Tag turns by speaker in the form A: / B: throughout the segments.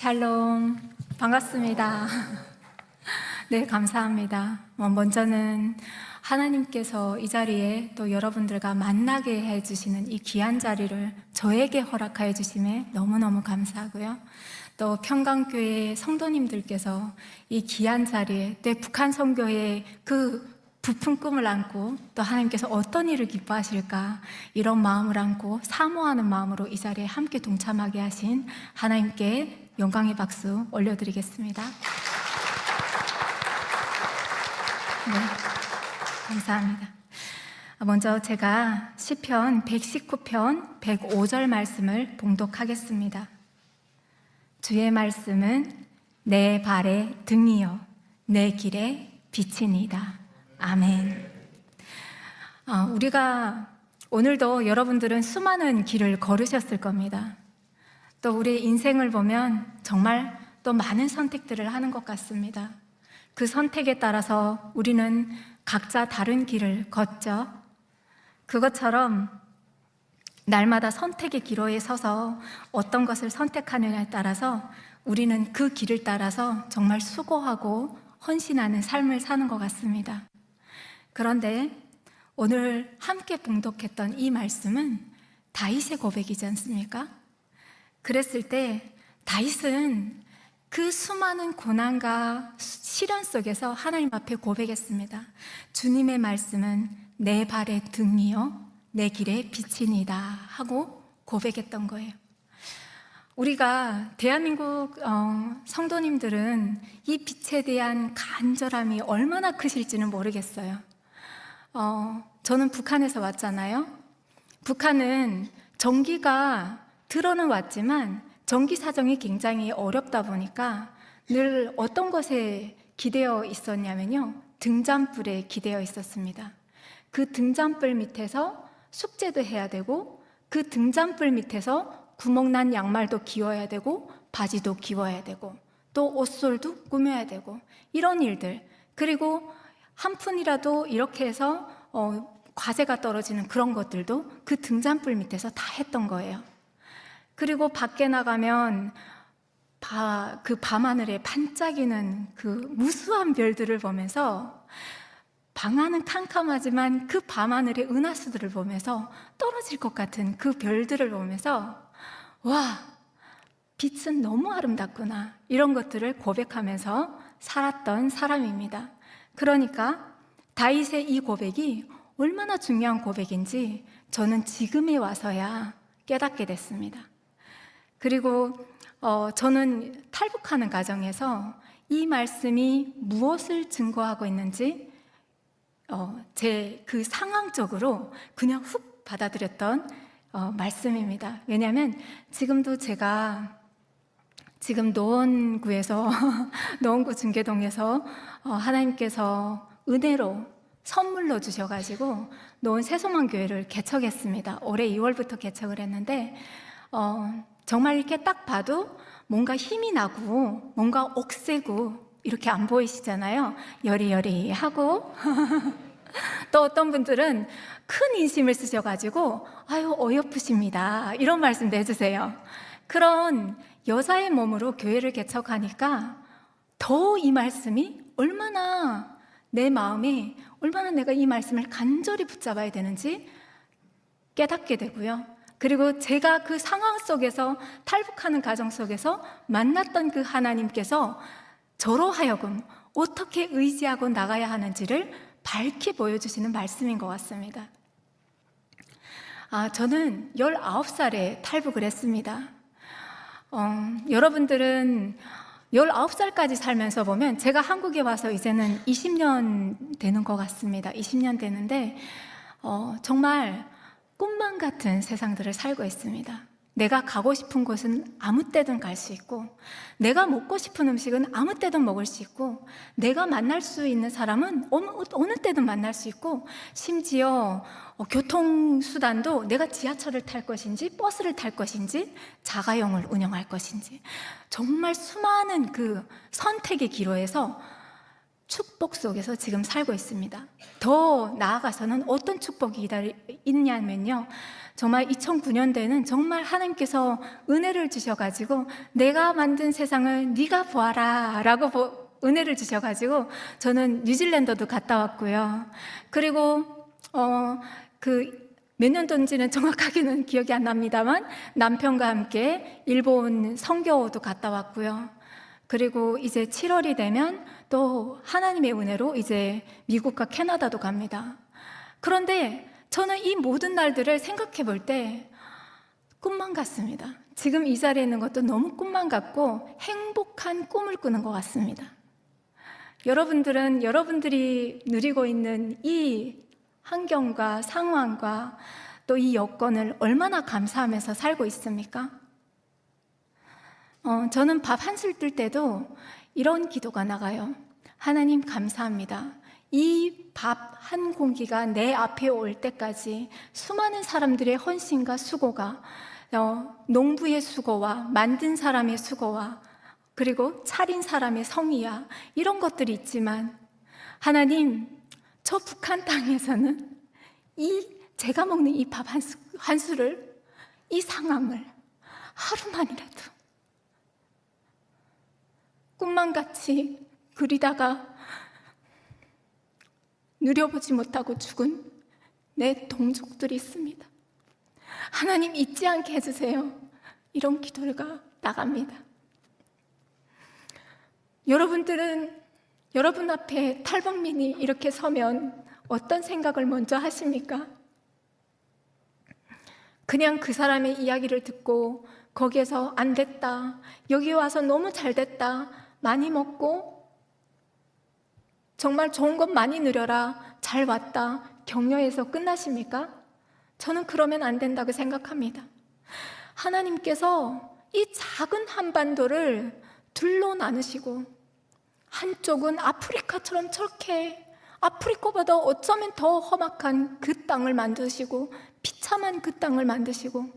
A: 샬롬, 반갑습니다. 네, 감사합니다. 먼저는 하나님께서 이 자리에 또 여러분들과 만나게 해주시는 이 귀한 자리를 저에게 허락하여 주심에 너무너무 감사하고요. 또 평강교회 성도님들께서 이 귀한 자리에 또 북한 선교의 그 부푼 꿈을 안고 또 하나님께서 어떤 일을 기뻐하실까 이런 마음을 안고 사모하는 마음으로 이 자리에 함께 동참하게 하신 하나님께 영광의 박수 올려드리겠습니다. 네, 감사합니다. 먼저 제가 시편 119편 105절 말씀을 봉독하겠습니다. 주의 말씀은 내 발의 등이요 내 길의 빛이니이다. 아멘. 우리가 오늘도 여러분들은 수많은 길을 걸으셨을 겁니다. 또 우리 인생을 보면 정말 또 많은 선택들을 하는 것 같습니다. 그 선택에 따라서 우리는 각자 다른 길을 걷죠. 그것처럼 날마다 선택의 기로에 서서 어떤 것을 선택하느냐에 따라서 우리는 그 길을 따라서 정말 수고하고 헌신하는 삶을 사는 것 같습니다. 그런데 오늘 함께 봉독했던 이 말씀은 다윗의 고백이지 않습니까? 그랬을 때 다윗은 그 수많은 고난과 시련 속에서 하나님 앞에 고백했습니다. 주님의 말씀은 내 발의 등이요 내 길의 빛이니이다 하고 고백했던 거예요. 우리가 대한민국 성도님들은 이 빛에 대한 간절함이 얼마나 크실지는 모르겠어요. 저는 북한에서 왔잖아요. 북한은 전기가 들어는 왔지만 전기 사정이 굉장히 어렵다 보니까 늘 어떤 것에 기대어 있었냐면요, 등잔불에 기대어 있었습니다. 그 등잔불 밑에서 숙제도 해야 되고 그 등잔불 밑에서 구멍난 양말도 기워야 되고 바지도 기워야 되고 또 옷솔도 꾸며야 되고 이런 일들, 그리고 한 푼이라도 이렇게 해서 과제가 떨어지는 그런 것들도 그 등잔불 밑에서 다 했던 거예요. 그리고 밖에 나가면 그 밤하늘에 반짝이는 그 무수한 별들을 보면서 방안은 캄캄하지만 그 밤하늘의 은하수들을 보면서 떨어질 것 같은 그 별들을 보면서 와, 빛은 너무 아름답구나, 이런 것들을 고백하면서 살았던 사람입니다. 그러니까 다윗의 이 고백이 얼마나 중요한 고백인지 저는 지금에 와서야 깨닫게 됐습니다. 그리고 저는 탈북하는 과정에서 이 말씀이 무엇을 증거하고 있는지 제 그 상황적으로 그냥 훅 받아들였던 말씀입니다. 왜냐하면 지금도 제가 지금 노원구에서 노원구 중계동에서 하나님께서 은혜로 선물로 주셔가지고 노원 새소망교회를 개척했습니다. 올해 2월부터 개척을 했는데 정말 이렇게 딱 봐도 뭔가 힘이 나고 뭔가 억세고 이렇게 안 보이시잖아요. 여리여리하고 또 어떤 분들은 큰 인심을 쓰셔가지고 아유 어여쁘십니다, 이런 말씀 내주세요. 그런 여자의 몸으로 교회를 개척하니까 더 이 말씀이 얼마나 내 마음에 얼마나 내가 이 말씀을 간절히 붙잡아야 되는지 깨닫게 되고요. 그리고 제가 그 상황 속에서 탈북하는 과정 속에서 만났던 그 하나님께서 저로 하여금 어떻게 의지하고 나가야 하는지를 밝히 보여주시는 말씀인 것 같습니다. 저는 19살에 탈북을 했습니다. 여러분들은 19살까지 살면서 보면 제가 한국에 와서 이제는 20년 되는 것 같습니다. 20년 되는데 정말 꿈만 같은 세상들을 살고 있습니다. 내가 가고 싶은 곳은 아무 때든 갈 수 있고, 내가 먹고 싶은 음식은 아무 때든 먹을 수 있고, 내가 만날 수 있는 사람은 어느 때든 만날 수 있고, 심지어 교통수단도 내가 지하철을 탈 것인지 버스를 탈 것인지 자가용을 운영할 것인지 정말 수많은 그 선택의 기로에서 축복 속에서 지금 살고 있습니다. 더 나아가서는 어떤 축복이 있냐면요, 정말 2009년대는 정말 하나님께서 은혜를 주셔가지고 내가 만든 세상을 네가 보아라 라고 은혜를 주셔가지고 저는 뉴질랜드도 갔다 왔고요. 그리고 몇 년도인지는 정확하게는 기억이 안 납니다만 남편과 함께 일본 선교도 갔다 왔고요. 그리고 이제 7월이 되면 또 하나님의 은혜로 이제 미국과 캐나다도 갑니다. 그런데 저는 이 모든 날들을 생각해 볼 때 꿈만 같습니다. 지금 이 자리에 있는 것도 너무 꿈만 같고 행복한 꿈을 꾸는 것 같습니다. 여러분들은 여러분들이 누리고 있는 이 환경과 상황과 또 이 여건을 얼마나 감사하면서 살고 있습니까? 저는 밥 한술 뜰 때도 이런 기도가 나가요. 하나님 감사합니다. 이 밥 한 공기가 내 앞에 올 때까지 수많은 사람들의 헌신과 수고가 농부의 수고와 만든 사람의 수고와 그리고 차린 사람의 성의야 이런 것들이 있지만 하나님 저 북한 땅에서는 제가 먹는 이 밥 한 술을 이 상황을 하루만이라도 꿈만 같이 그리다가 누려보지 못하고 죽은 내 동족들이 있습니다. 하나님 잊지 않게 해주세요. 이런 기도가 나갑니다. 여러분들은 여러분 앞에 탈북민이 이렇게 서면 어떤 생각을 먼저 하십니까? 그냥 그 사람의 이야기를 듣고 거기에서 안 됐다, 여기 와서 너무 잘 됐다, 많이 먹고 정말 좋은 것 많이 누려라, 잘 왔다, 격려해서 끝나십니까? 저는 그러면 안 된다고 생각합니다. 하나님께서 이 작은 한반도를 둘로 나누시고 한쪽은 아프리카처럼 저렇게 아프리카보다 어쩌면 더 험악한 그 땅을 만드시고 비참한 그 땅을 만드시고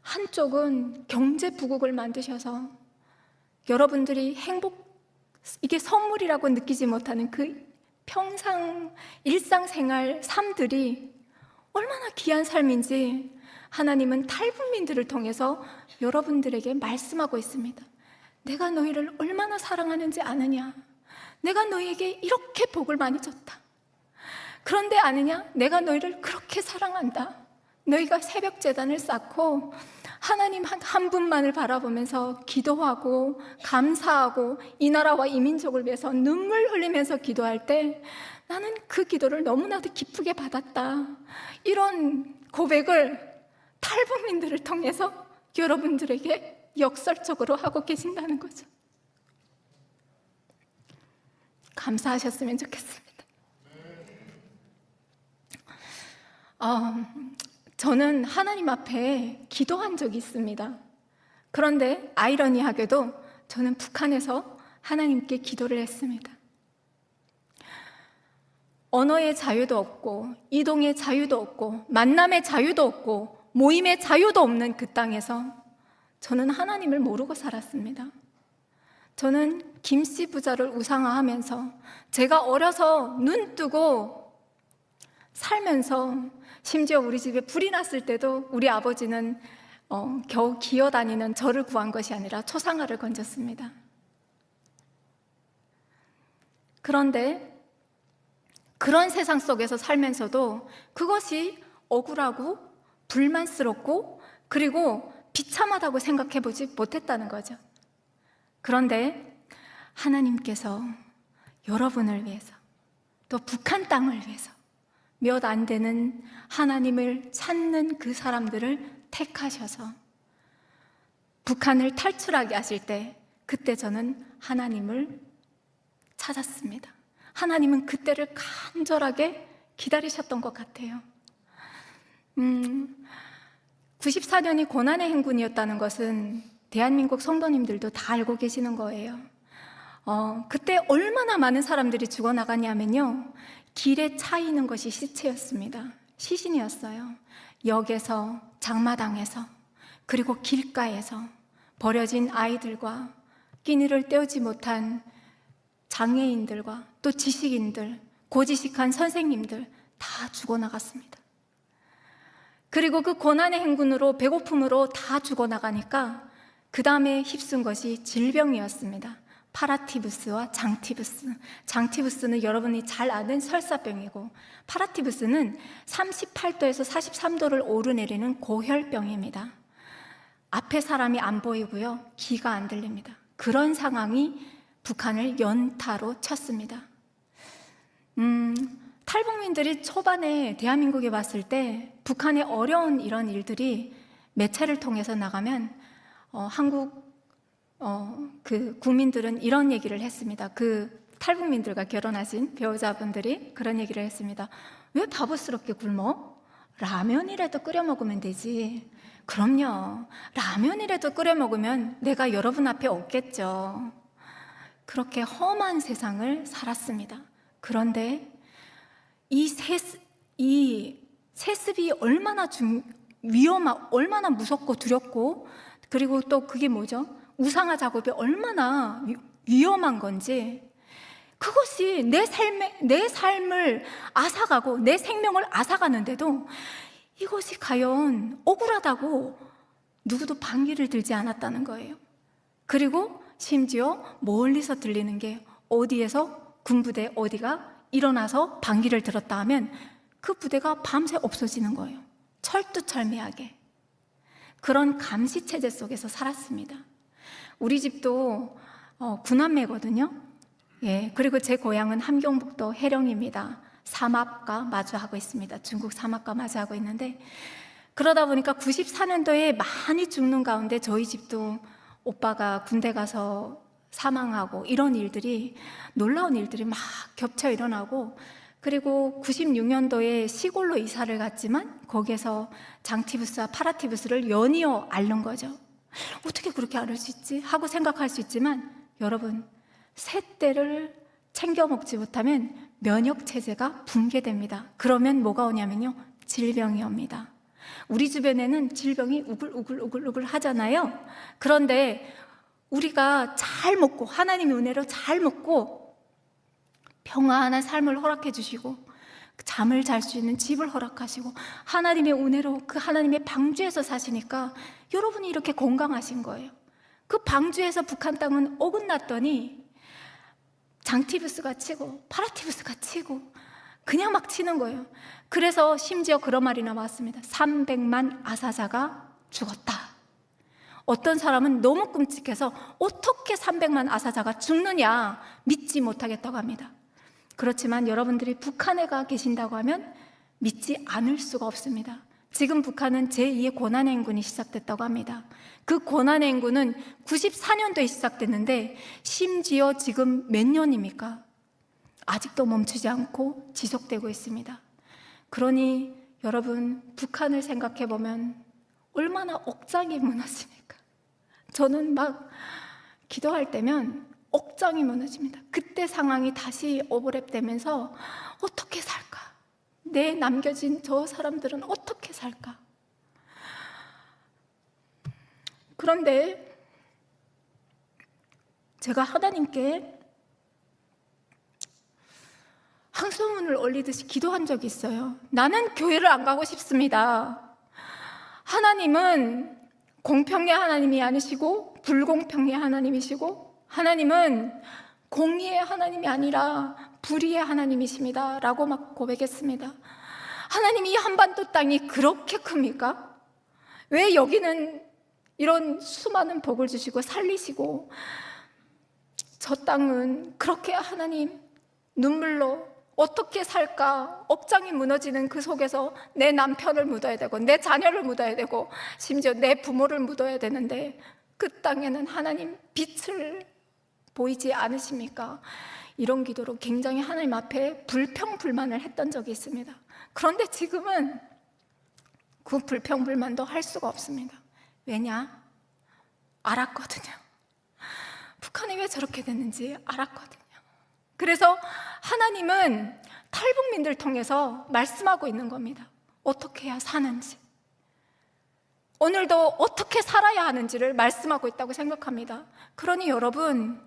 A: 한쪽은 경제 부국을 만드셔서 여러분들이 이게 선물이라고 느끼지 못하는 그 평상 일상생활 삶들이 얼마나 귀한 삶인지 하나님은 탈북민들을 통해서 여러분들에게 말씀하고 있습니다. 내가 너희를 얼마나 사랑하는지 아느냐? 내가 너희에게 이렇게 복을 많이 줬다. 그런데 아느냐? 내가 너희를 그렇게 사랑한다. 너희가 새벽 제단을 쌓고 하나님 한 분만을 바라보면서 기도하고 감사하고 이 나라와 이 민족을 위해서 눈물 흘리면서 기도할 때 나는 그 기도를 너무나도 기쁘게 받았다. 이런 고백을 탈북민들을 통해서 여러분들에게 역설적으로 하고 계신다는 거죠. 감사하셨으면 좋겠습니다. 저는 하나님 앞에 기도한 적이 있습니다. 그런데 아이러니하게도 저는 북한에서 하나님께 기도를 했습니다. 언어의 자유도 없고 이동의 자유도 없고 만남의 자유도 없고 모임의 자유도 없는 그 땅에서 저는 하나님을 모르고 살았습니다. 저는 김씨 부자를 우상화하면서 제가 어려서 눈 뜨고 살면서 심지어 우리 집에 불이 났을 때도 우리 아버지는 겨우 기어다니는 저를 구한 것이 아니라 초상화를 건졌습니다. 그런데 그런 세상 속에서 살면서도 그것이 억울하고 불만스럽고 그리고 비참하다고 생각해 보지 못했다는 거죠. 그런데 하나님께서 여러분을 위해서 또 북한 땅을 위해서 몇 안 되는 하나님을 찾는 그 사람들을 택하셔서 북한을 탈출하게 하실 때 그때 저는 하나님을 찾았습니다. 하나님은 그때를 간절하게 기다리셨던 것 같아요. 94년이 고난의 행군이었다는 것은 대한민국 성도님들도 다 알고 계시는 거예요. 그때 얼마나 많은 사람들이 죽어나가냐면요, 길에 차이는 것이 시체였습니다. 시신이었어요. 역에서, 장마당에서, 그리고 길가에서 버려진 아이들과 끼니를 때우지 못한 장애인들과 또 지식인들, 고지식한 선생님들 다 죽어나갔습니다. 그리고 그 고난의 행군으로 배고픔으로 다 죽어나가니까 그 다음에 휩쓴 것이 질병이었습니다. 파라티부스와 장티부스. 장티부스는 여러분이 잘 아는 설사병이고, 파라티부스는 38도에서 43도를 오르내리는 고혈병입니다. 앞에 사람이 안 보이고요, 귀가 안 들립니다. 그런 상황이 북한을 연타로 쳤습니다. 탈북민들이 초반에 대한민국에 왔을 때 북한의 어려운 이런 일들이 매체를 통해서 나가면 한국 그 국민들은 이런 얘기를 했습니다. 그 탈북민들과 결혼하신 배우자분들이 그런 얘기를 했습니다. 왜 바보스럽게 굶어? 라면이라도 끓여 먹으면 되지. 그럼요, 라면이라도 끓여 먹으면 내가 여러분 앞에 없겠죠. 그렇게 험한 세상을 살았습니다. 그런데 이 세습이 얼마나 얼마나 무섭고 두렵고, 그리고 또 그게 뭐죠? 우상화 작업이 얼마나 위험한 건지, 그것이 내 삶을 앗아가고 내 생명을 앗아가는데도 이것이 과연 억울하다고 누구도 반기를 들지 않았다는 거예요. 그리고 심지어 멀리서 들리는 게, 어디에서 군부대 어디가 일어나서 반기를 들었다 하면 그 부대가 밤새 없어지는 거예요. 철두철미하게. 그런 감시체제 속에서 살았습니다. 우리 집도 군함매거든요. 예, 그리고 제 고향은 함경북도 해령입니다. 삼합과 마주하고 있습니다. 중국 삼합과 마주하고 있는데, 그러다 보니까 94년도에 많이 죽는 가운데 저희 집도 오빠가 군대 가서 사망하고, 이런 일들이, 놀라운 일들이 막 겹쳐 일어나고, 그리고 96년도에 시골로 이사를 갔지만 거기에서 장티부스와 파라티부스를 연이어 앓는 거죠. 어떻게 그렇게 앓을 수 있지? 하고 생각할 수 있지만, 여러분, 새떼를 챙겨 먹지 못하면 면역체제가 붕괴됩니다. 그러면 뭐가 오냐면요, 질병이 옵니다. 우리 주변에는 질병이 우글우글 하잖아요. 그런데 우리가 잘 먹고, 하나님의 은혜로 잘 먹고 평안한 삶을 허락해 주시고, 잠을 잘 수 있는 집을 허락하시고, 하나님의 은혜로 그 하나님의 방주에서 사시니까 여러분이 이렇게 건강하신 거예요. 그 방주에서 북한 땅은 어긋났더니 장티부스가 치고 파라티부스가 치고 그냥 막 치는 거예요. 그래서 심지어 그런 말이 나왔습니다. 300만 아사자가 죽었다. 어떤 사람은 너무 끔찍해서 어떻게 300만 아사자가 죽느냐 믿지 못하겠다고 합니다. 그렇지만 여러분들이 북한에 가 계신다고 하면 믿지 않을 수가 없습니다. 지금 북한은 제2의 고난행군이 시작됐다고 합니다. 그 고난행군은 94년도에 시작됐는데 심지어 지금 몇 년입니까? 아직도 멈추지 않고 지속되고 있습니다. 그러니 여러분, 북한을 생각해 보면 얼마나 억장이 무너집니까? 저는 막 기도할 때면 억장이 무너집니다. 그때 상황이 다시 오버랩되면서 어떻게 살까? 내 남겨진 저 사람들은 어떻게 살까? 그런데 제가 하나님께 항소문을 올리듯이 기도한 적이 있어요. 나는 교회를 안 가고 싶습니다. 하나님은 공평의 하나님이 아니시고 불공평의 하나님이시고, 하나님은 공의의 하나님이 아니라 불의의 하나님이십니다 라고 막 고백했습니다. 하나님이 이 한반도 땅이 그렇게 큽니까? 왜 여기는 이런 수많은 복을 주시고 살리시고, 저 땅은 그렇게 하나님 눈물로 어떻게 살까? 억장이 무너지는 그 속에서 내 남편을 묻어야 되고 내 자녀를 묻어야 되고 심지어 내 부모를 묻어야 되는데, 그 땅에는 하나님 빛을 보이지 않으십니까? 이런 기도로 굉장히 하나님 앞에 불평불만을 했던 적이 있습니다. 그런데 지금은 그 불평불만도 할 수가 없습니다. 왜냐? 알았거든요. 북한이 왜 저렇게 됐는지 알았거든요. 그래서 하나님은 탈북민들 통해서 말씀하고 있는 겁니다. 어떻게 해야 사는지, 오늘도 어떻게 살아야 하는지를 말씀하고 있다고 생각합니다. 그러니 여러분,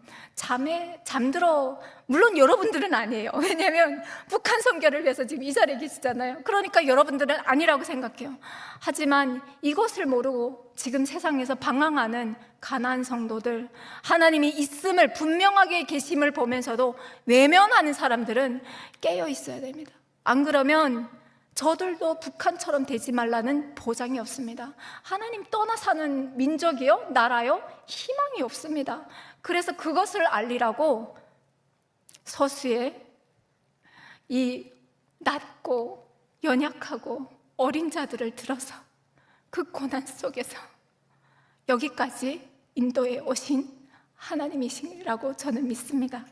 A: 잠들어, 물론 여러분들은 아니에요. 왜냐하면 북한 선교를 위해서 지금 이 자리에 계시잖아요. 그러니까 여러분들은 아니라고 생각해요. 하지만 이것을 모르고 지금 세상에서 방황하는 가난한 성도들, 하나님이 있음을, 분명하게 계심을 보면서도 외면하는 사람들은 깨어 있어야 됩니다. 안 그러면 저들도 북한처럼 되지 말라는 보장이 없습니다. 하나님 떠나 사는 민족이요, 나라요, 희망이 없습니다. 그래서 그것을 알리라고 서수에 이 낮고 연약하고 어린 자들을 들어서 그 고난 속에서 여기까지 인도에 오신 하나님이시라고 저는 믿습니다.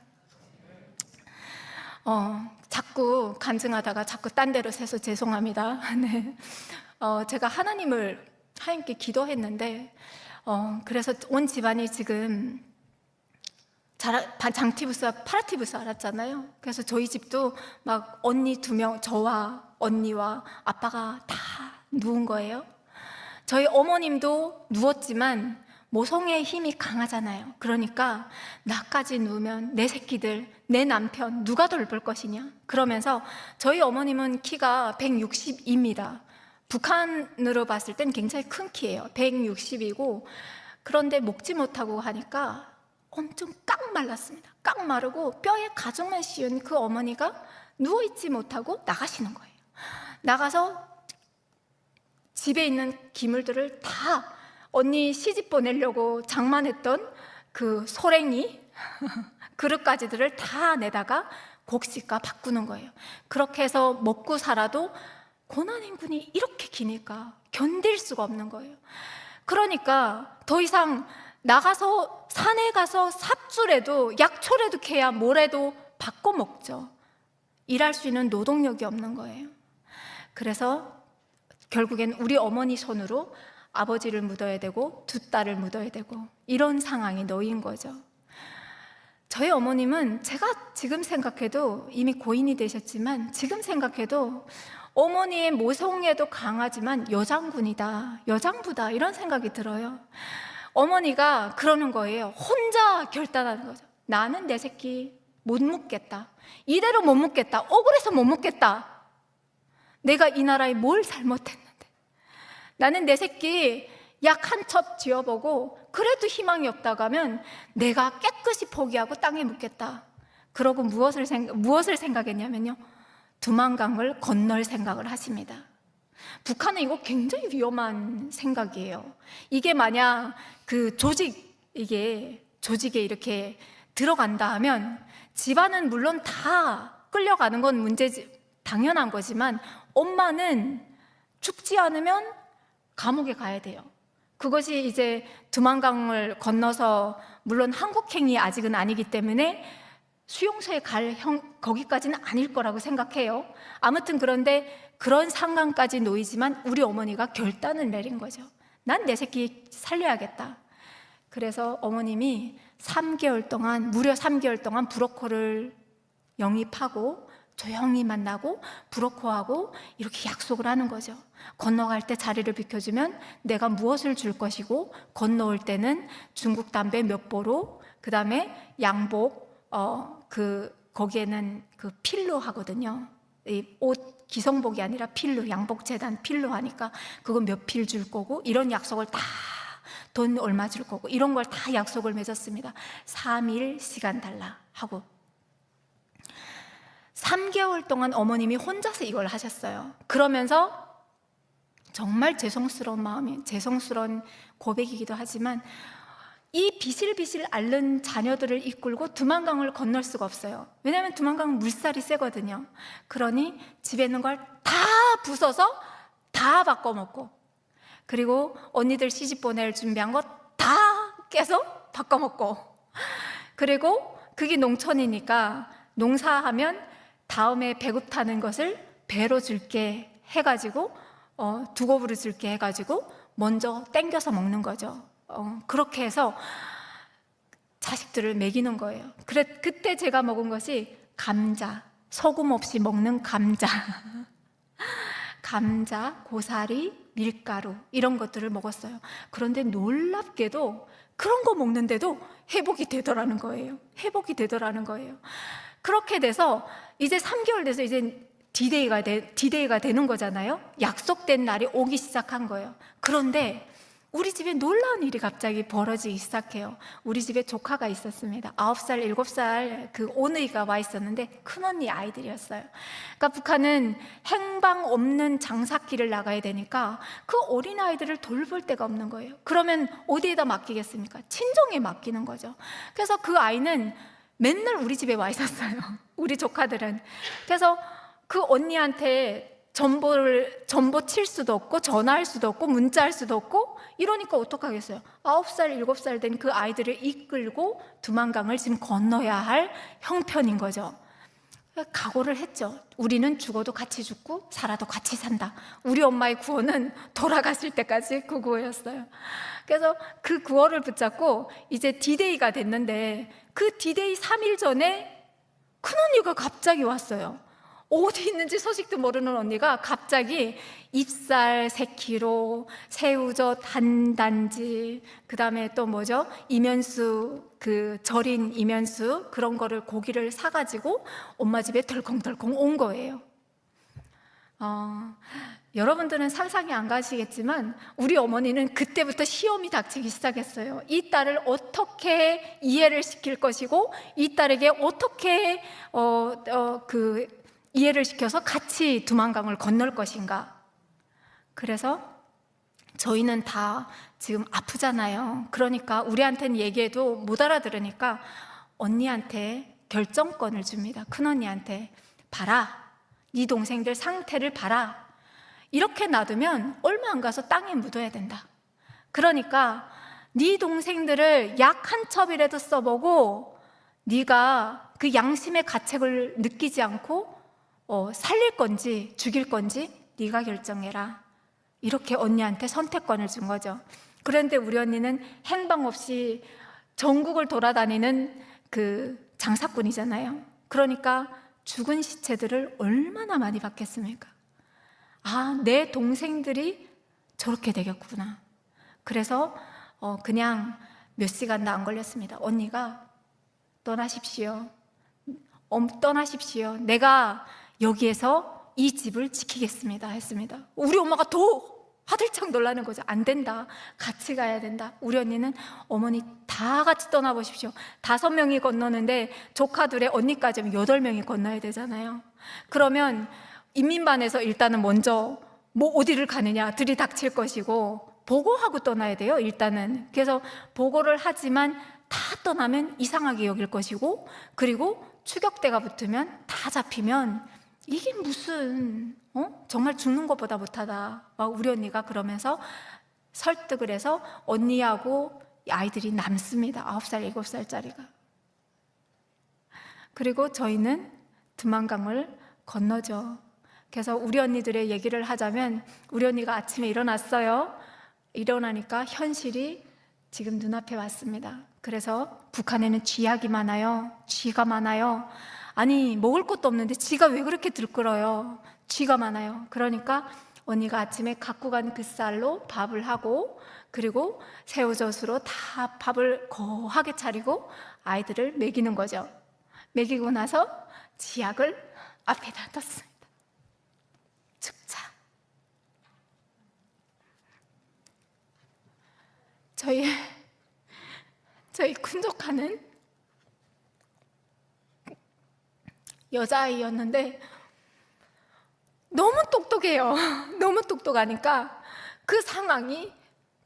A: 자꾸 간증하다가 자꾸 딴 데로 새서 죄송합니다. 네. 제가 하나님께 기도했는데, 그래서 온 집안이 지금 장티부스와 파라티부스 알았잖아요. 그래서 저희 집도 막 언니 2명, 저와 언니와 아빠가 다 누운 거예요. 저희 어머님도 누웠지만 모성의 힘이 강하잖아요. 그러니까 나까지 누우면 내 새끼들, 내 남편 누가 돌볼 것이냐, 그러면서 저희 어머님은 키가 160입니다. 북한으로 봤을 땐 굉장히 큰 키예요. 160이고 그런데 먹지 못하고 하니까 엄청 깡 말랐습니다. 깡 마르고 뼈에 가죽만 씌운 그 어머니가 누워있지 못하고 나가시는 거예요. 나가서 집에 있는 기물들을 다, 언니 시집 보내려고 장만했던 그 소랭이 그릇가지들을 다 내다가 곡식과 바꾸는 거예요. 그렇게 해서 먹고 살아도 고난행군이 이렇게 기니까 견딜 수가 없는 거예요. 그러니까 더 이상 나가서 산에 가서 삽줄에도 약초라도 캐야 뭐래도 바꿔 먹죠. 일할 수 있는 노동력이 없는 거예요. 그래서 결국엔 우리 어머니 손으로 아버지를 묻어야 되고 2 딸을 묻어야 되고 이런 상황이 놓인 거죠. 저희 어머님은 제가 지금 생각해도, 이미 고인이 되셨지만 지금 생각해도 어머니의 모성애도 강하지만 여장군이다, 여장부다, 이런 생각이 들어요. 어머니가 그러는 거예요. 혼자 결단하는 거죠. 나는 내 새끼 못 묻겠다, 이대로 못 묻겠다, 억울해서 못 묻겠다. 내가 이 나라에 뭘 잘못했는데, 나는 내 새끼 약 한 첩 쥐어보고 그래도 희망이 없다고 하면 내가 깨끗이 포기하고 땅에 묻겠다. 그러고 무엇을 생각했냐면요, 두만강을 건널 생각을 하십니다. 북한은 이거 굉장히 위험한 생각이에요. 이게 만약 그 조직에 이렇게 들어간다 하면 집안은 물론 다 끌려가는 건 문제지, 당연한 거지만 엄마는 죽지 않으면 감옥에 가야 돼요. 그것이 이제 두만강을 건너서, 물론 한국행이 아직은 아니기 때문에 수용소에 거기까지는 아닐 거라고 생각해요. 아무튼 그런데 그런 상황까지 놓이지만 우리 어머니가 결단을 내린 거죠. 난 내 새끼 살려야겠다. 그래서 어머님이 3개월 동안, 무려 3개월 동안 브로커를 영입하고 조용히 만나고 브로커하고 이렇게 약속을 하는 거죠. 건너갈 때 자리를 비켜주면 내가 무엇을 줄 것이고, 건너올 때는 중국 담배 몇 보로, 그 다음에 양복, 거기에는 그 필로 하거든요. 이 옷 기성복이 아니라 필로, 양복 재단 필로 하니까 그거 몇 필 줄 거고, 이런 약속을 다, 돈 얼마 줄 거고, 이런 걸 다 약속을 맺었습니다. 3일 시간 달라 하고 3개월 동안 어머님이 혼자서 이걸 하셨어요. 그러면서 정말 죄송스러운 고백이기도 하지만 이 비실비실 앓는 자녀들을 이끌고 두만강을 건널 수가 없어요. 왜냐하면 두만강은 물살이 세거든요. 그러니 집에 있는 걸 다 부숴서 다 바꿔먹고, 그리고 언니들 시집 보낼 준비한 거 다 깨서 바꿔먹고, 그리고 그게 농촌이니까 농사하면 다음에 배급 타는 것을 배로 줄게 해가지고, 두곱으로 줄게 해가지고 먼저 땡겨서 먹는 거죠. 그렇게 해서 자식들을 먹이는 거예요. 그때 제가 먹은 것이 감자, 소금 없이 먹는 감자. 감자, 고사리, 밀가루 이런 것들을 먹었어요. 그런데 놀랍게도 그런 거 먹는데도 회복이 되더라는 거예요. 회복이 되더라는 거예요. 그렇게 돼서 이제 3개월 돼서 이제 디데이가 되는 거잖아요. 약속된 날이 오기 시작한 거예요. 그런데 우리 집에 놀라운 일이 갑자기 벌어지기 시작해요. 우리 집에 조카가 있었습니다. 9살, 7살 그 오느이가 와 있었는데 큰언니 아이들이었어요. 그러니까 북한은 행방 없는 장삭길을 나가야 되니까 그 어린아이들을 돌볼 데가 없는 거예요. 그러면 어디에다 맡기겠습니까? 친정에 맡기는 거죠. 그래서 그 아이는 맨날 우리 집에 와 있었어요. 우리 조카들은. 그래서 그 언니한테 전보 칠 수도 없고 전화할 수도 없고 문자할 수도 없고 이러니까 어떡하겠어요. 9살, 7살 된 그 아이들을 이끌고 두만강을 지금 건너야 할 형편인 거죠. 각오를 했죠. 우리는 죽어도 같이 죽고 살아도 같이 산다. 우리 엄마의 구호는 돌아가실 때까지 그 구호였어요. 그래서 그 구호를 붙잡고 이제 디데이가 됐는데 그 디데이 3일 전에 큰언니가 갑자기 왔어요. 어디 있는지 소식도 모르는 언니가 갑자기 잎살 3kg, 새우젓 한 단지, 그 다음에 또 뭐죠? 이면수, 그 절인 이면수 그런 거를 고기를 사가지고 엄마 집에 덜컹덜컹 온 거예요. 여러분들은 상상이 안 가시겠지만 우리 어머니는 그때부터 시험이 닥치기 시작했어요. 이 딸을 어떻게 이해를 시킬 것이고 이 딸에게 어떻게 이해를 시켜서 같이 두만강을 건널 것인가. 그래서 저희는 다 지금 아프잖아요. 그러니까 우리한테는 얘기해도 못 알아들으니까 언니한테 결정권을 줍니다. 큰언니한테. 봐라, 네 동생들 상태를 봐라. 이렇게 놔두면 얼마 안 가서 땅에 묻어야 된다. 그러니까 네 동생들을 약 한 첩이라도 써보고 네가 그 양심의 가책을 느끼지 않고 살릴 건지 죽일 건지 네가 결정해라. 이렇게 언니한테 선택권을 준 거죠. 그런데 우리 언니는 행방 없이 전국을 돌아다니는 그 장사꾼이잖아요. 그러니까 죽은 시체들을 얼마나 많이 봤겠습니까? 내 동생들이 저렇게 되겠구나. 그래서 그냥 몇 시간도 안 걸렸습니다. 언니가 떠나십시오. 떠나십시오. 내가 여기에서 이 집을 지키겠습니다 했습니다. 우리 엄마가 더 화들짝 놀라는 거죠. 안 된다. 같이 가야 된다. 우리 언니는 어머니 다 같이 떠나보십시오. 5명이 건너는데 조카들의 언니까지 하면 8명이 건너야 되잖아요. 그러면 인민반에서 일단은 먼저 뭐 어디를 가느냐 들이닥칠 것이고 보고하고 떠나야 돼요. 일단은. 그래서 보고를 하지만 다 떠나면 이상하게 여길 것이고 그리고 추격대가 붙으면 다 잡히면 이게 무슨 정말 죽는 것보다 못하다. 막 우리 언니가 그러면서 설득을 해서 언니하고 아이들이 남습니다. 9살, 7살짜리가. 그리고 저희는 두만강을 건너죠. 그래서 우리 언니들의 얘기를 하자면 우리 언니가 아침에 일어났어요. 일어나니까 현실이 지금 눈앞에 왔습니다. 그래서 북한에는 쥐약이 많아요. 쥐가 많아요. 아니 먹을 것도 없는데 쥐가 왜 그렇게 들끓어요? 쥐가 많아요. 그러니까 언니가 아침에 갖고 간 그 쌀로 밥을 하고 그리고 새우젓으로 다 밥을 거하게 차리고 아이들을 먹이는 거죠. 먹이고 나서 쥐약을 앞에다 뒀습니다. 죽자. 저희 큰 조카는 여자아이였는데 너무 똑똑해요. 너무 똑똑하니까 그 상황이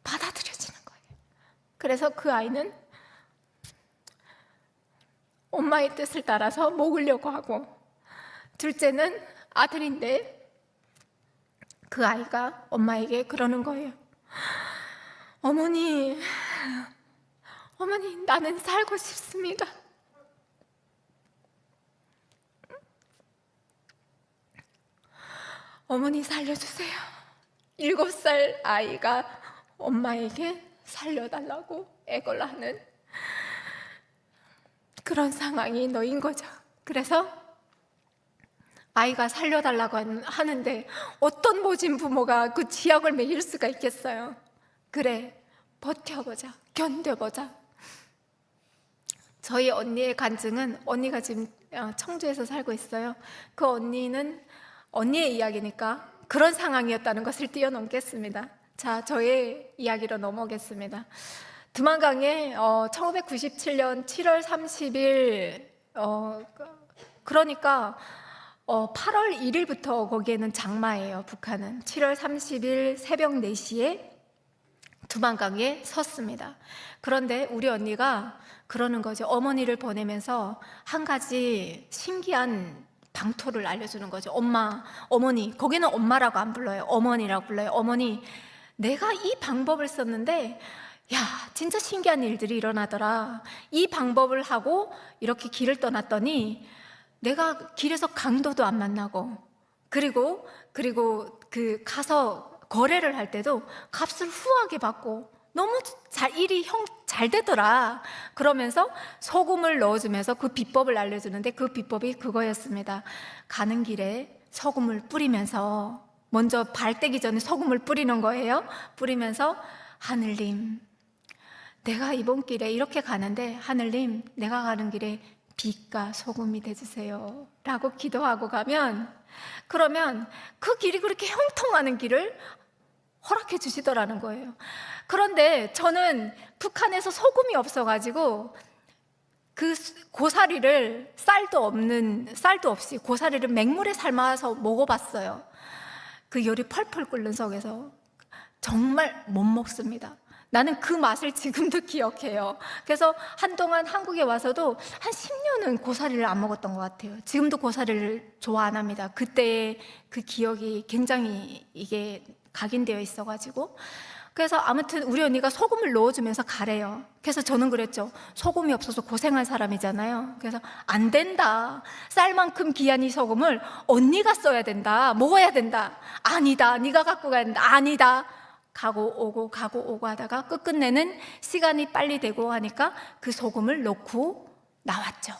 A: 받아들여지는 거예요. 그래서 그 아이는 엄마의 뜻을 따라서 먹으려고 하고 둘째는 아들인데 그 아이가 엄마에게 그러는 거예요. 어머니, 나는 살고 싶습니다. 어머니 살려주세요. 7살 아이가 엄마에게 살려달라고 애걸 하는 그런 상황이 놓인 거죠. 그래서 아이가 살려달라고 하는데 어떤 모진 부모가 그 지약을 먹일 수가 있겠어요? 그래, 버텨보자, 견뎌보자. 저희 언니의 간증은, 언니가 지금 청주에서 살고 있어요. 그 언니는 언니의 이야기니까 그런 상황이었다는 것을 뛰어넘겠습니다. 자, 저의 이야기로 넘어오겠습니다. 두만강에 1997년 7월 30일 그러니까 8월 1일부터 거기에는 장마예요. 북한은 7월 30일 새벽 4시에 두만강에 섰습니다. 그런데 우리 언니가 그러는 거죠. 어머니를 보내면서 한 가지 신기한 방토를 알려주는 거죠. 어머니, 거기는 엄마라고 안 불러요. 어머니라고 불러요. 어머니, 내가 이 방법을 썼는데 야, 진짜 신기한 일들이 일어나더라. 이 방법을 하고 이렇게 길을 떠났더니 내가 길에서 강도도 안 만나고, 그리고 그 가서 거래를 할 때도 값을 후하게 받고 너무 일이 잘 되더라. 그러면서 소금을 넣어주면서 그 비법을 알려주는데 그 비법이 그거였습니다. 가는 길에 소금을 뿌리면서, 먼저 발 떼기 전에 소금을 뿌리는 거예요. 뿌리면서 하늘님, 내가 이번 길에 이렇게 가는데 하늘님, 내가 가는 길에 빛과 소금이 되주세요 라고 기도하고 가면, 그러면 그 길이 그렇게 형통하는 길을 허락해 주시더라는 거예요. 그런데 저는 북한에서 소금이 없어가지고 그 고사리를 쌀도 없이 고사리를 맹물에 삶아서 먹어봤어요. 그 열이 펄펄 끓는 속에서 정말 못 먹습니다. 나는 그 맛을 지금도 기억해요. 그래서 한동안 한국에 와서도 한 10년은 고사리를 안 먹었던 것 같아요. 지금도 고사리를 좋아 안 합니다. 그때의 그 기억이 굉장히 이게 각인되어 있어가지고. 그래서 아무튼 우리 언니가 소금을 넣어주면서 가래요. 그래서 저는 그랬죠. 소금이 없어서 고생한 사람이잖아요. 그래서 안 된다. 쌀만큼 귀한 이 소금을 언니가 써야 된다. 먹어야 된다. 아니다. 네가 갖고 가야 된다. 아니다. 가고 오고 하다가 끝내는 시간이 빨리 되고 하니까 그 소금을 넣고 나왔죠.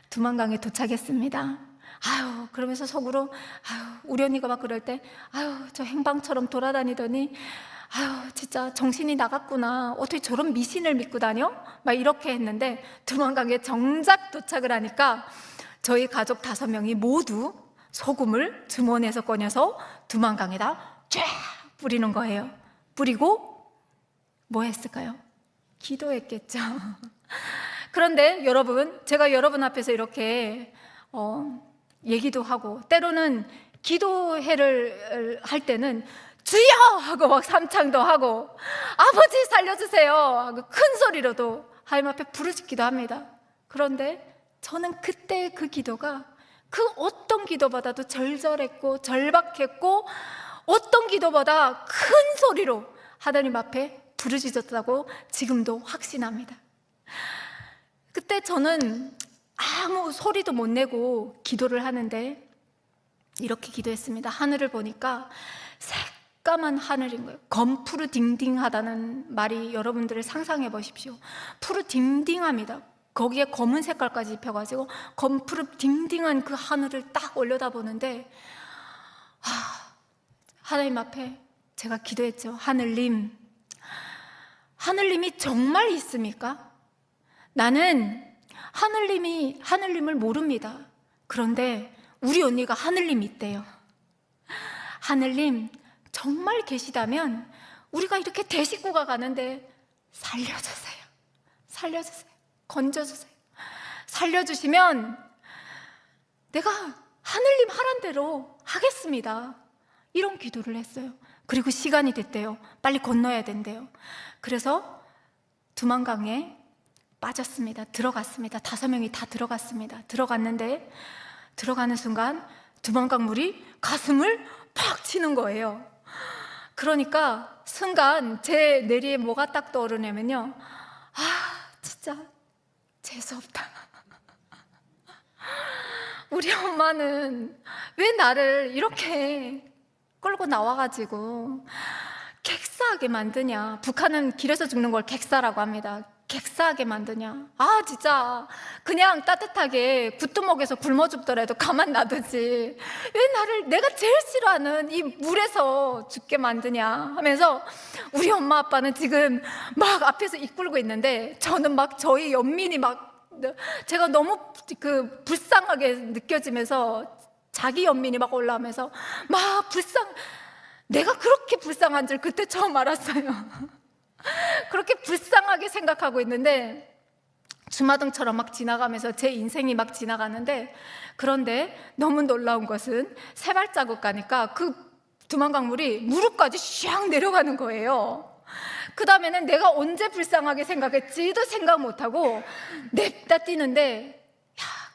A: 두만강에 도착했습니다. 그러면서 속으로 우리 언니가 막 그럴 때 저 행방처럼 돌아다니더니 진짜 정신이 나갔구나. 어떻게 저런 미신을 믿고 다녀? 막 이렇게 했는데 두만강에 정작 도착을 하니까 저희 가족 5명이 모두 소금을 주머니에서 꺼내서 두만강에다 쫙 뿌리는 거예요. 뿌리고 뭐 했을까요? 기도했겠죠. 그런데 여러분, 제가 여러분 앞에서 이렇게 얘기도 하고, 때로는 기도회를 할 때는 주여! 하고 막 삼창도 하고, 아버지 살려주세요! 하고 큰 소리로도 하나님 앞에 부르짖기도 합니다. 그런데 저는 그때 그 기도가 그 어떤 기도보다도 절절했고 절박했고, 어떤 기도보다 큰 소리로 하나님 앞에 부르짖었다고 지금도 확신합니다. 그때 저는 아무 소리도 못 내고 기도를 하는데 이렇게 기도했습니다. 하늘을 보니까 새까만 하늘인 거예요. 검푸르딩딩하다는 말이, 여러분들을 상상해 보십시오. 푸르딩딩합니다. 거기에 검은 색깔까지 입혀가지고 검푸르딩딩한 그 하늘을 딱 올려다보는데 하나님 앞에 제가 기도했죠. 하늘님이 정말 있습니까? 나는 하늘님을 모릅니다. 그런데 우리 언니가 하늘님이 있대요. 하늘님 정말 계시다면 우리가 이렇게 대식구가 가는데 살려주세요. 건져주세요. 살려주시면 내가 하늘님 하란 대로 하겠습니다. 이런 기도를 했어요. 그리고 시간이 됐대요. 빨리 건너야 된대요. 그래서 두만강에 빠졌습니다. 들어갔습니다. 5명이 다 들어갔습니다. 들어갔는데 들어가는 순간 두만강 물이 가슴을 팍 치는 거예요. 그러니까 순간 제 뇌리에 뭐가 딱 떠오르냐면요, 진짜 재수없다. 우리 엄마는 왜 나를 이렇게 끌고 나와가지고 객사하게 만드냐. 북한은 길에서 죽는 걸 객사라고 합니다. 객사하게 만드냐? 아, 진짜 그냥 따뜻하게 굿두먹에서 굶어 죽더라도 가만 놔두지, 왜 나를 내가 제일 싫어하는 이 물에서 죽게 만드냐 하면서 우리 엄마 아빠는 지금 막 앞에서 이끌고 있는데, 저는 막 저희 연민이 막 제가 너무 그 불쌍하게 느껴지면서 자기 연민이 막 올라오면서 막 내가 그렇게 불쌍한 줄 그때 처음 알았어요. 그렇게 불쌍하게 생각하고 있는데 주마등처럼 막 지나가면서 제 인생이 막 지나가는데, 그런데 너무 놀라운 것은 세 발자국 가니까 그 두만강물이 무릎까지 샥 내려가는 거예요. 그 다음에는 내가 언제 불쌍하게 생각했지도 생각 못하고 냅다 뛰는데,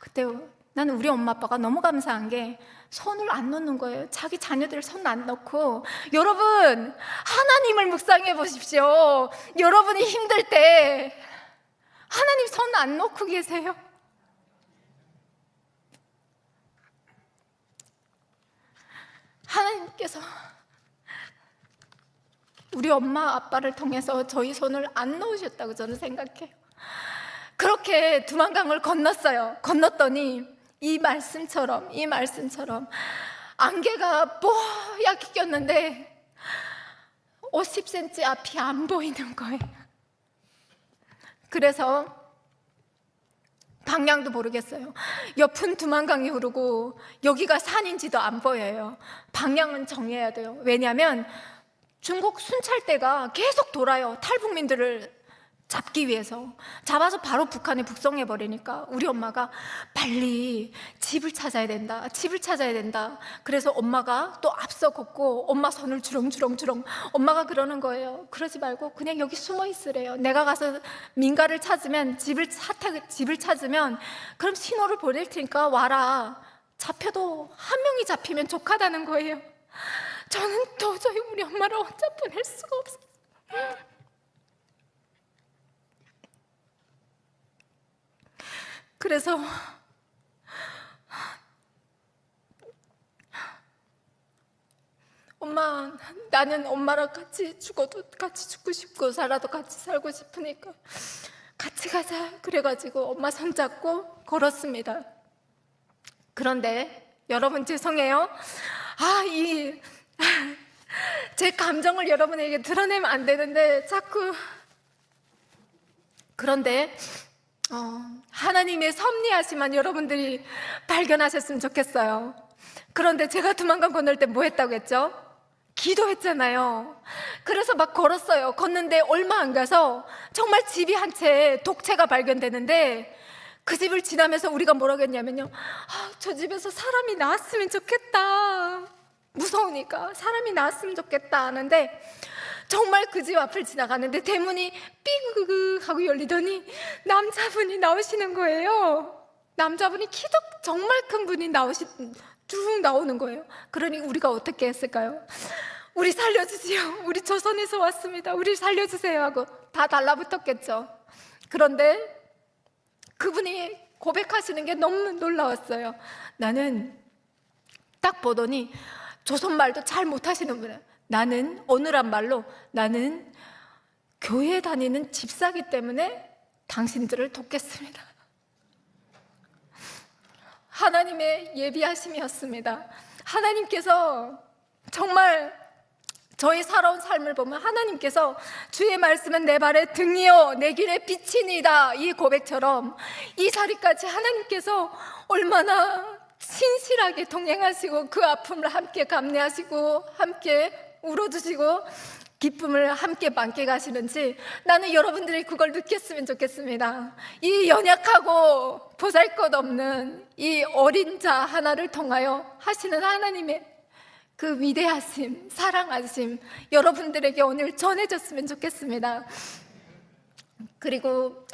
A: 그때 나는 우리 엄마 아빠가 너무 감사한 게 손을 안 놓는 거예요. 자기 자녀들 손 안 놓고. 여러분, 하나님을 묵상해 보십시오. 여러분이 힘들 때 하나님 손 안 놓고 계세요? 하나님께서 우리 엄마 아빠를 통해서 저희 손을 안 놓으셨다고 저는 생각해요. 그렇게 두만강을 건넜더니 이 말씀처럼 안개가 뽀얗게 꼈는데 50cm 앞이 안 보이는 거예요. 그래서 방향도 모르겠어요. 옆은 두만강이 흐르고 여기가 산인지도 안 보여요. 방향은 정해야 돼요. 왜냐하면 중국 순찰대가 계속 돌아요. 탈북민들을 잡기 위해서. 잡아서 바로 북한에 북송해 버리니까 우리 엄마가 빨리 집을 찾아야 된다. 그래서 엄마가 또 앞서 걷고 엄마 손을 주렁주렁 엄마가 그러는 거예요. 그러지 말고 그냥 여기 숨어 있으래요. 내가 가서 민가를 찾으면 집을 찾으면 그럼 신호를 보낼 테니까 와라. 잡혀도 한 명이 잡히면 족하다는 거예요. 저는 도저히 우리 엄마를 혼자 보낼 수가 없어요. 그래서 엄마, 나는 엄마랑 같이 죽어도 같이 죽고 싶고 살아도 같이 살고 싶으니까 같이 가자. 그래가지고 엄마 손잡고 걸었습니다. 그런데 여러분, 죄송해요. 제 감정을 여러분에게 드러내면 안 되는데 자꾸. 그런데 하나님의 섭리하심만 여러분들이 발견하셨으면 좋겠어요. 그런데 제가 두만강 건널 때 뭐 했다고 했죠? 기도했잖아요. 그래서 막 걸었어요. 걷는데 얼마 안 가서 정말 집이 한 채 독채가 발견되는데, 그 집을 지나면서 우리가 뭐라고 했냐면요, 저 집에서 사람이 나왔으면 좋겠다. 무서우니까 사람이 나왔으면 좋겠다 하는데, 정말 그 집 앞을 지나가는데 대문이 삐그그 하고 열리더니 남자분이 나오시는 거예요. 남자분이 키도 정말 큰 분이 쭉 나오는 거예요. 그러니 우리가 어떻게 했을까요? 우리 살려주세요. 우리 조선에서 왔습니다. 우리 살려주세요 하고 다 달라붙었겠죠. 그런데 그분이 고백하시는 게 너무 놀라웠어요. 나는 딱 보더니 조선말도 잘 못하시는 분이에요. 나는 어느란 말로, 나는 교회 다니는 집사기 때문에 당신들을 돕겠습니다. 하나님의 예비하심이었습니다. 하나님께서 정말 저희 살아온 삶을 보면 하나님께서 주의 말씀은 내 발의 등이요 내 길의 빛이니이다, 이 고백처럼 이 자리까지 하나님께서 얼마나 신실하게 동행하시고 그 아픔을 함께 감내하시고 함께 울어주시고 기쁨을 함께 만끽하시는지 나는 여러분들이 그걸 느꼈으면 좋겠습니다. 이 연약하고 보잘것없는 이 어린 자 하나를 통하여 하시는 하나님의 그 위대하심, 사랑하심 여러분들에게 오늘 전해졌으면 좋겠습니다. 그리고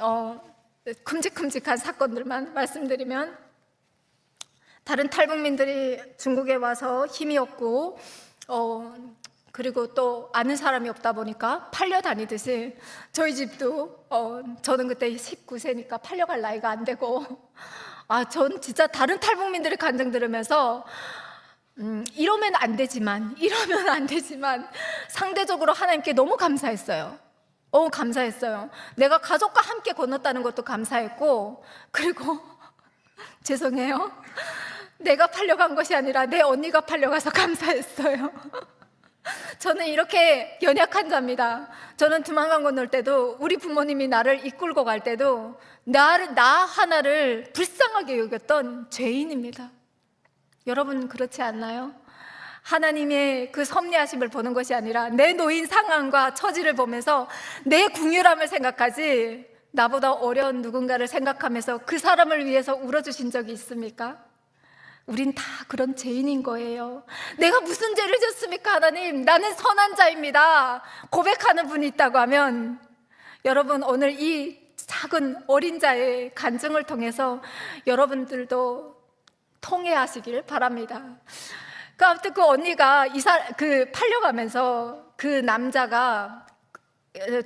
A: 큼직큼직한 사건들만 말씀드리면, 다른 탈북민들이 중국에 와서 힘이 없고 그리고 또 아는 사람이 없다 보니까 팔려 다니듯이 저희 집도 저는 그때 19세니까 팔려갈 나이가 안 되고, 전 진짜 다른 탈북민들의 간증 들으면서 이러면 안 되지만 상대적으로 하나님께 너무 감사했어요. 감사했어요. 내가 가족과 함께 건넜다는 것도 감사했고, 그리고 죄송해요. 내가 팔려간 것이 아니라 내 언니가 팔려가서 감사했어요. 저는 이렇게 연약한 자입니다. 저는 두만강 건널 때도 우리 부모님이 나를 이끌고 갈 때도 나 하나를 불쌍하게 여겼던 죄인입니다. 여러분 그렇지 않나요? 하나님의 그 섭리하심을 보는 것이 아니라 내 놓인 상황과 처지를 보면서 내 궁휼함을 생각하지, 나보다 어려운 누군가를 생각하면서 그 사람을 위해서 울어주신 적이 있습니까? 우린 다 그런 죄인인 거예요. 내가 무슨 죄를 졌습니까, 하나님? 나는 선한 자입니다. 고백하는 분이 있다고 하면, 여러분 오늘 이 작은 어린 자의 간증을 통해서 여러분들도 통회하시길 바랍니다. 아무튼 그 언니가 팔려가면서 그 남자가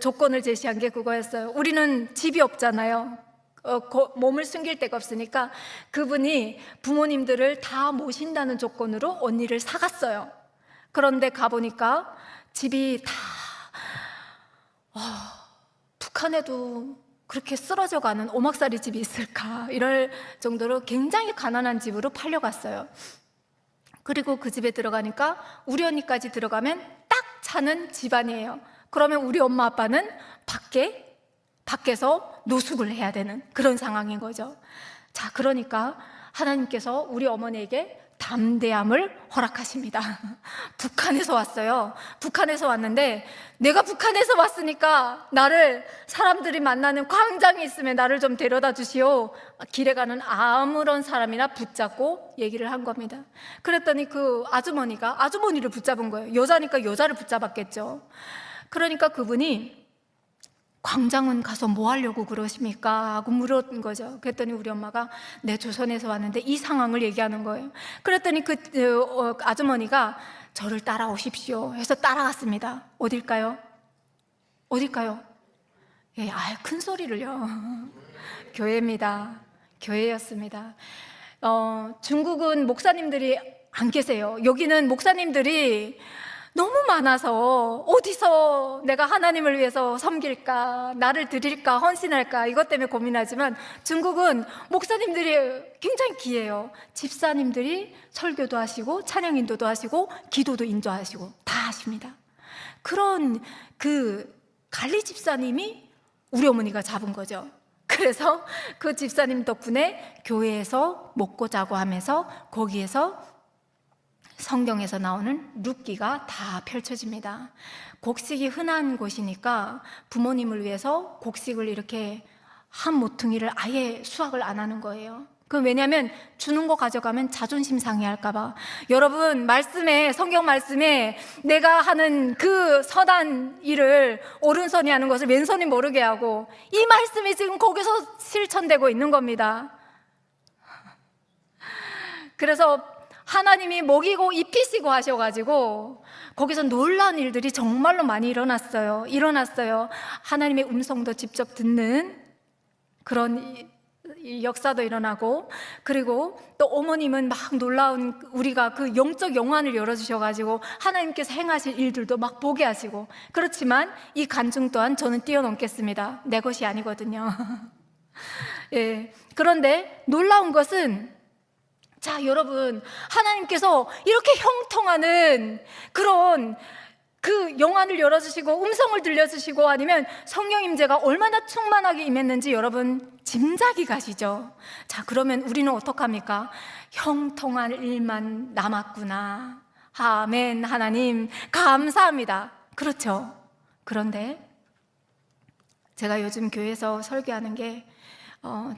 A: 조건을 제시한 게 그거였어요. 우리는 집이 없잖아요. 몸을 숨길 데가 없으니까 그분이 부모님들을 다 모신다는 조건으로 언니를 사갔어요. 그런데 가보니까 집이 다 북한에도 그렇게 쓰러져가는 오막살이 집이 있을까, 이럴 정도로 굉장히 가난한 집으로 팔려갔어요. 그리고 그 집에 들어가니까 우리 언니까지 들어가면 딱 차는 집안이에요. 그러면 우리 엄마 아빠는 밖에서 노숙을 해야 되는 그런 상황인 거죠. 자, 그러니까 하나님께서 우리 어머니에게 담대함을 허락하십니다. 북한에서 왔어요. 북한에서 왔는데, 내가 북한에서 왔으니까 나를 사람들이 만나는 광장이 있으면 나를 좀 데려다 주시오. 길에 가는 아무런 사람이나 붙잡고 얘기를 한 겁니다. 그랬더니 그 아주머니를 붙잡은 거예요. 여자니까 여자를 붙잡았겠죠. 그러니까 그분이 광장은 가서 뭐 하려고 그러십니까? 하고 물은 거죠. 그랬더니 우리 엄마가 내 조선에서 왔는데 이 상황을 얘기하는 거예요. 그랬더니 그 아주머니가 저를 따라오십시오 해서 따라갔습니다. 어딜까요? 예, 큰 소리를요. 교회입니다. 교회였습니다. 중국은 목사님들이 안 계세요. 여기는 목사님들이 너무 많아서 어디서 내가 하나님을 위해서 섬길까, 나를 드릴까, 헌신할까, 이것 때문에 고민하지만 중국은 목사님들이 굉장히 귀해요. 집사님들이 설교도 하시고 찬양 인도도 하시고 기도도 인도하시고 다 하십니다. 그런 그 관리 집사님이 우리 어머니가 잡은 거죠. 그래서 그 집사님 덕분에 교회에서 먹고 자고 하면서 거기에서 성경에서 나오는 룻기가 다 펼쳐집니다. 곡식이 흔한 곳이니까 부모님을 위해서 곡식을 이렇게 한 모퉁이를 아예 수확을 안 하는 거예요. 왜냐하면 주는 거 가져가면 자존심 상해할까 봐. 여러분, 성경 말씀에 내가 하는 그 선한 일을 오른손이 하는 것을 왼손이 모르게 하고, 이 말씀이 지금 거기서 실천되고 있는 겁니다. 그래서 하나님이 먹이고 입히시고 하셔가지고 거기서 놀라운 일들이 정말로 많이 일어났어요. 하나님의 음성도 직접 듣는 그런 역사도 일어나고, 그리고 또 어머님은 막 놀라운, 우리가 그 영적 영안을 열어주셔가지고 하나님께서 행하실 일들도 막 보게 하시고. 그렇지만 이 간증 또한 저는 뛰어넘겠습니다. 내 것이 아니거든요. 예. 그런데 놀라운 것은, 자, 여러분, 하나님께서 이렇게 형통하는 그런 그 영안을 열어주시고 음성을 들려주시고 아니면 성령 임재가 얼마나 충만하게 임했는지 여러분 짐작이 가시죠? 자, 그러면 우리는 어떡합니까? 형통한 일만 남았구나. 아멘. 하나님 감사합니다. 그렇죠? 그런데 제가 요즘 교회에서 설교하는 게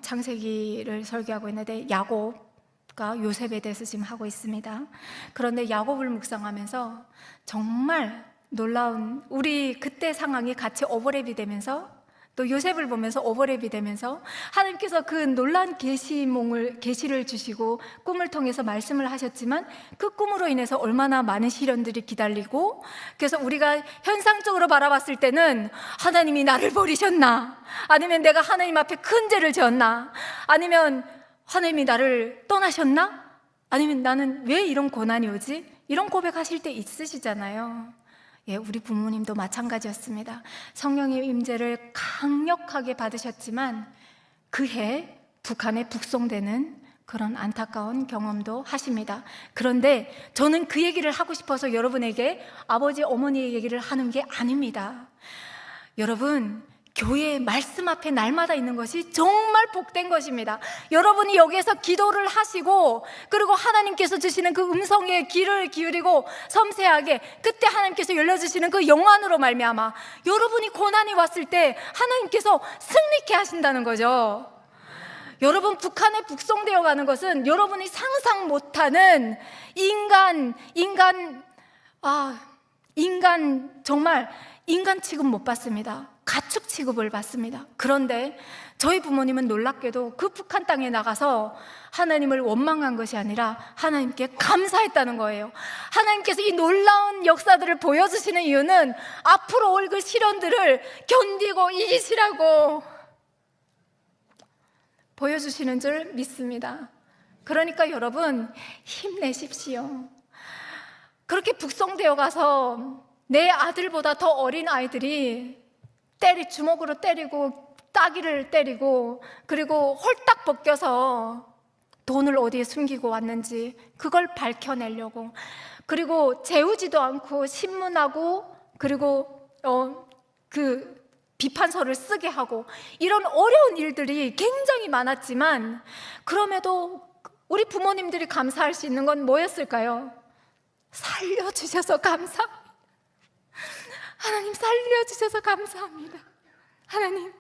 A: 창세기를 설교하고 있는데 야곱과 요셉에 대해서 지금 하고 있습니다. 그런데 야곱을 묵상하면서 정말 놀라운, 우리 그때 상황이 같이 오버랩이 되면서 또 요셉을 보면서 오버랩이 되면서 하나님께서 그 놀라운 계시를 주시고 꿈을 통해서 말씀을 하셨지만 그 꿈으로 인해서 얼마나 많은 시련들이 기다리고, 그래서 우리가 현상적으로 바라봤을 때는 하나님이 나를 버리셨나, 아니면 내가 하나님 앞에 큰 죄를 지었나, 아니면 하나님이 나를 떠나셨나, 아니면 나는 왜 이런 고난이 오지? 이런 고백하실 때 있으시잖아요. 예, 우리 부모님도 마찬가지였습니다. 성령의 임재를 강력하게 받으셨지만 그해 북한에 북송되는 그런 안타까운 경험도 하십니다. 그런데 저는 그 얘기를 하고 싶어서 여러분에게 아버지, 어머니의 얘기를 하는 게 아닙니다. 여러분, 교회의 말씀 앞에 날마다 있는 것이 정말 복된 것입니다. 여러분이 여기에서 기도를 하시고, 그리고 하나님께서 주시는 그 음성에 귀를 기울이고 섬세하게, 그때 하나님께서 열려주시는 그 영안으로 말미암아 여러분이 고난이 왔을 때 하나님께서 승리케 하신다는 거죠. 여러분, 북한에 북송되어 가는 것은 여러분이 상상 못하는 정말 인간 취급 못 받습니다. 가축 취급을 받습니다. 그런데 저희 부모님은 놀랍게도 그 북한 땅에 나가서 하나님을 원망한 것이 아니라 하나님께 감사했다는 거예요. 하나님께서 이 놀라운 역사들을 보여주시는 이유는 앞으로 올 그 시련들을 견디고 이기시라고 보여주시는 줄 믿습니다. 그러니까 여러분, 힘내십시오. 그렇게 북송되어 가서 내 아들보다 더 어린 아이들이 주먹으로 때리고 따귀를 때리고, 그리고 홀딱 벗겨서 돈을 어디에 숨기고 왔는지 그걸 밝혀내려고, 그리고 재우지도 않고 신문하고, 그리고 그 비판서를 쓰게 하고, 이런 어려운 일들이 굉장히 많았지만 그럼에도 우리 부모님들이 감사할 수 있는 건 뭐였을까요? 살려주셔서 감사합니다. 하나님, 살려주셔서 감사합니다. 하나님.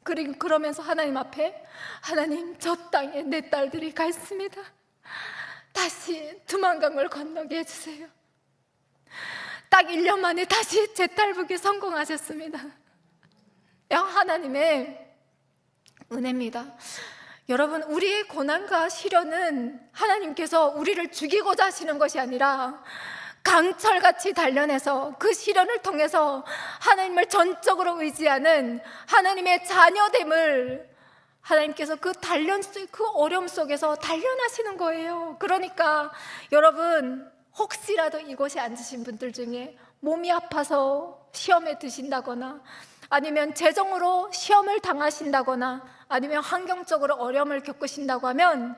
A: 그리고 그러면서 하나님 앞에, 하나님, 저 땅에 내 딸들이 가 있습니다. 다시 두만강을 건너게 해주세요. 딱 1년 만에 다시 재탈북에 성공하셨습니다. 하나님의 은혜입니다. 여러분, 우리의 고난과 시련은 하나님께서 우리를 죽이고자 하시는 것이 아니라 강철같이 단련해서 그 시련을 통해서 하나님을 전적으로 의지하는 하나님의 자녀됨을 하나님께서 그 어려움 속에서 단련하시는 거예요. 그러니까 여러분, 혹시라도 이곳에 앉으신 분들 중에 몸이 아파서 시험에 드신다거나, 아니면 재정으로 시험을 당하신다거나, 아니면 환경적으로 어려움을 겪으신다고 하면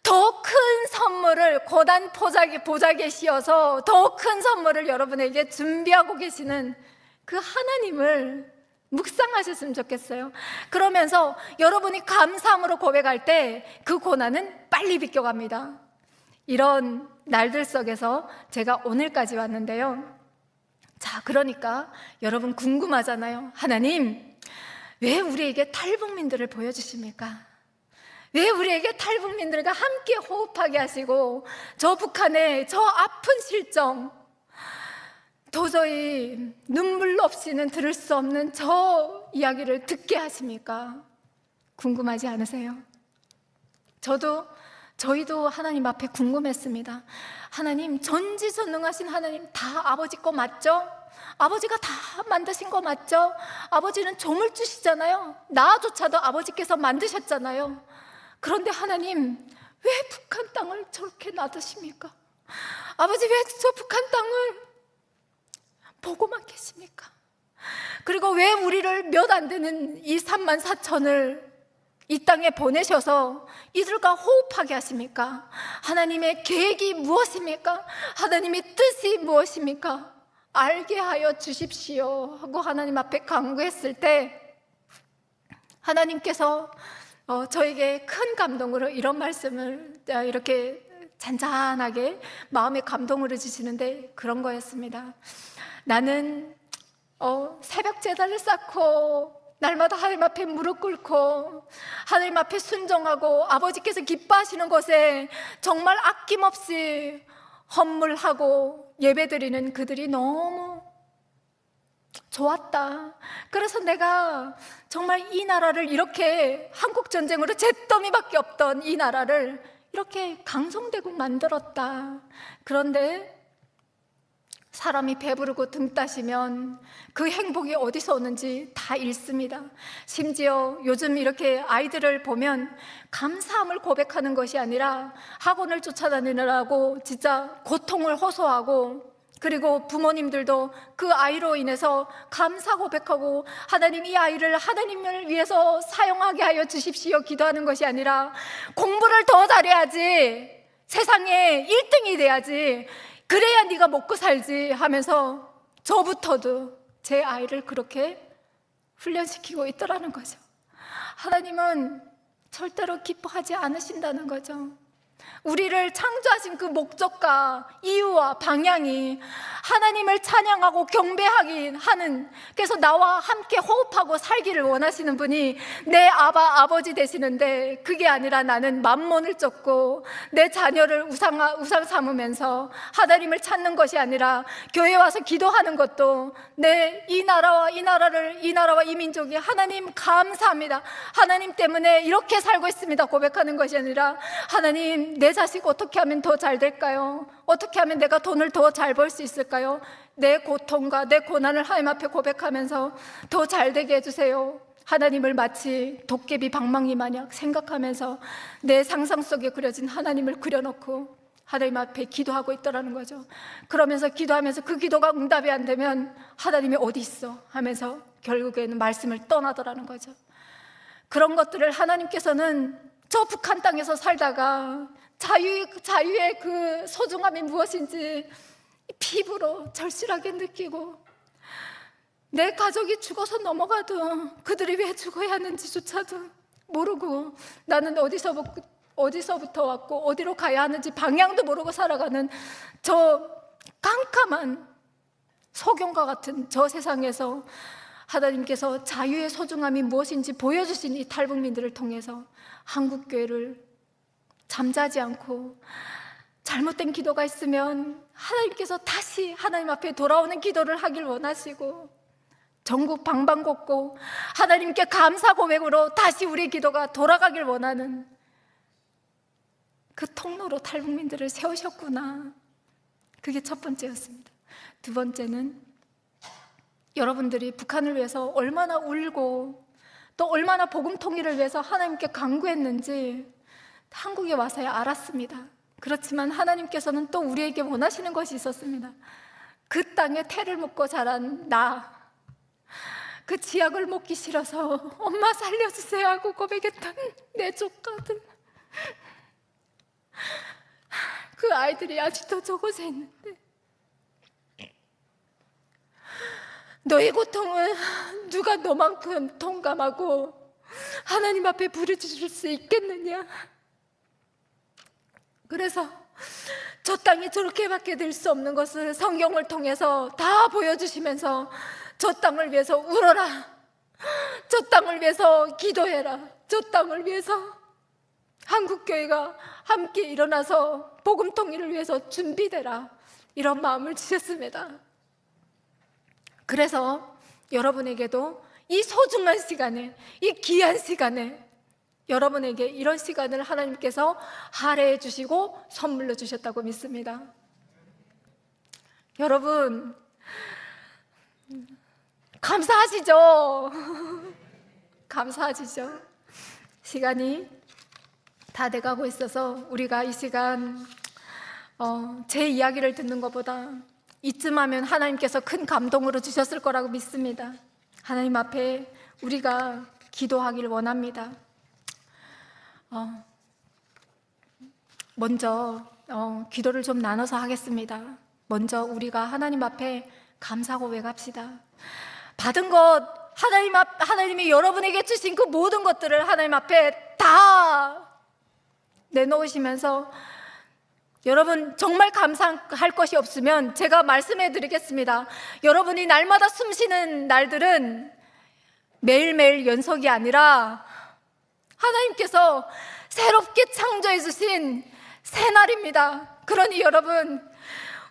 A: 더 큰 선물을 고단 보자기에 씌워서 더 큰 선물을 여러분에게 준비하고 계시는 그 하나님을 묵상하셨으면 좋겠어요. 그러면서 여러분이 감사함으로 고백할 때 그 고난은 빨리 비껴갑니다. 이런 날들 속에서 제가 오늘까지 왔는데요. 자, 그러니까 여러분 궁금하잖아요. 하나님, 왜 우리에게 탈북민들을 보여주십니까? 왜 우리에게 탈북민들과 함께 호흡하게 하시고 저 북한의 저 아픈 실정, 도저히 눈물 없이는 들을 수 없는 저 이야기를 듣게 하십니까? 궁금하지 않으세요? 저희도 하나님 앞에 궁금했습니다. 하나님, 전지전능하신 하나님, 다 아버지 거 맞죠? 아버지가 다 만드신 거 맞죠? 아버지는 조물주시잖아요. 나조차도 아버지께서 만드셨잖아요. 그런데 하나님, 왜 북한 땅을 저렇게 놔두십니까? 아버지, 왜 저 북한 땅을 보고만 계십니까? 그리고 왜 우리를 몇 안 되는 이 3만 4천을 이 땅에 보내셔서 이들과 호흡하게 하십니까? 하나님의 계획이 무엇입니까? 하나님의 뜻이 무엇입니까? 알게 하여 주십시오 하고 하나님 앞에 간구했을 때 하나님께서 저에게 큰 감동으로 이런 말씀을 이렇게 잔잔하게 마음에 감동을 주시는데 그런 거였습니다. 나는 새벽 제단을 쌓고 날마다 하나님 앞에 무릎 꿇고 하나님 앞에 순종하고 아버지께서 기뻐하시는 것에 정말 아낌없이 헌물하고 예배드리는 그들이 너무 좋았다. 그래서 내가 정말 이 나라를 이렇게 한국전쟁으로 잿더미밖에 없던 이 나라를 이렇게 강성되고 만들었다. 그런데 사람이 배부르고 등 따시면 그 행복이 어디서 오는지 다 잃습니다. 심지어 요즘 이렇게 아이들을 보면 감사함을 고백하는 것이 아니라 학원을 쫓아다니느라고 진짜 고통을 호소하고 그리고 부모님들도 그 아이로 인해서 감사 고백하고 하나님, 이 아이를 하나님을 위해서 사용하게 하여 주십시오 기도하는 것이 아니라 공부를 더 잘해야지, 세상에 1등이 돼야지, 그래야 네가 먹고 살지 하면서 저부터도 제 아이를 그렇게 훈련시키고 있더라는 거죠. 하나님은 절대로 기뻐하지 않으신다는 거죠. 우리를 창조하신 그 목적과 이유와 방향이 하나님을 찬양하고 경배하기 하는, 그래서 나와 함께 호흡하고 살기를 원하시는 분이 내 아버지 되시는데, 그게 아니라 나는 만몬을 쫓고 내 자녀를 우상 삼으면서 하나님을 찾는 것이 아니라, 교회 와서 기도하는 것도 내 이 나라와 이 민족이 하나님 감사합니다, 하나님 때문에 이렇게 살고 있습니다 고백하는 것이 아니라, 하나님 내 자식 어떻게 하면 더 잘 될까요? 어떻게 하면 내가 돈을 더 잘 벌 수 있을까요? 내 고통과 내 고난을 하나님 앞에 고백하면서 더 잘 되게 해주세요. 하나님을 마치 도깨비 방망이 마냥 생각하면서 내 상상 속에 그려진 하나님을 그려놓고 하나님 앞에 기도하고 있더라는 거죠. 그러면서 기도하면서 그 기도가 응답이 안 되면 하나님이 어디 있어 하면서 결국에는 말씀을 떠나더라는 거죠. 그런 것들을 하나님께서는 저 북한 땅에서 살다가 자유의 그 소중함이 무엇인지 피부로 절실하게 느끼고, 내 가족이 죽어서 넘어가도 그들이 왜 죽어야 하는지조차도 모르고, 나는 어디서부터 왔고 어디로 가야 하는지 방향도 모르고 살아가는 저 깜깜한 소경과 같은 저 세상에서 하나님께서 자유의 소중함이 무엇인지 보여주신 이 탈북민들을 통해서 한국교회를 잠자지 않고, 잘못된 기도가 있으면 하나님께서 다시 하나님 앞에 돌아오는 기도를 하길 원하시고, 전국 방방곡곡 하나님께 감사 고백으로 다시 우리 기도가 돌아가길 원하는 그 통로로 탈북민들을 세우셨구나. 그게 첫 번째였습니다. 두 번째는 여러분들이 북한을 위해서 얼마나 울고 또 얼마나 복음 통일을 위해서 하나님께 간구했는지 한국에 와서야 알았습니다. 그렇지만 하나님께서는 또 우리에게 원하시는 것이 있었습니다. 그 땅에 태를 먹고 자란 나, 그 지약을 먹기 싫어서 엄마 살려주세요 하고 고백했던 내 조카들, 그 아이들이 아직도 저곳에 있는데, 너의 고통은 누가 너만큼 동감하고 하나님 앞에 부르짖을 수 있겠느냐? 그래서 저 땅이 저렇게밖에 될 수 없는 것을 성경을 통해서 다 보여주시면서, 저 땅을 위해서 울어라, 저 땅을 위해서 기도해라, 저 땅을 위해서 한국교회가 함께 일어나서 복음 통일을 위해서 준비되라, 이런 마음을 주셨습니다. 그래서 여러분에게도 이 소중한 시간에, 이 귀한 시간에 여러분에게 이런 시간을 하나님께서 할애해 주시고 선물로 주셨다고 믿습니다. 여러분 감사하시죠? 감사하시죠? 시간이 다 돼가고 있어서 우리가 이 시간 제 이야기를 듣는 것보다 이쯤 하면 하나님께서 큰 감동으로 주셨을 거라고 믿습니다. 하나님 앞에 우리가 기도하기를 원합니다. 먼저 기도를 좀 나눠서 하겠습니다. 먼저 우리가 하나님 앞에 감사 고백합시다. 받은 것, 하나님이 여러분에게 주신 그 모든 것들을 하나님 앞에 다 내놓으시면서, 여러분 정말 감사할 것이 없으면 제가 말씀해 드리겠습니다. 여러분이 날마다 숨쉬는 날들은 매일매일 연속이 아니라 하나님께서 새롭게 창조해 주신 새날입니다. 그러니 여러분,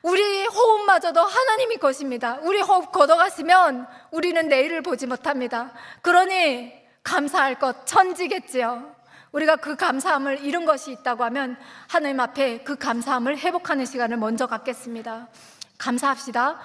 A: 우리 호흡마저도 하나님이 것입니다. 우리 호흡 걷어가시면 우리는 내일을 보지 못합니다. 그러니 감사할 것 천지겠지요. 우리가 그 감사함을 잃은 것이 있다고 하면 하나님 앞에 그 감사함을 회복하는 시간을 먼저 갖겠습니다. 감사합시다.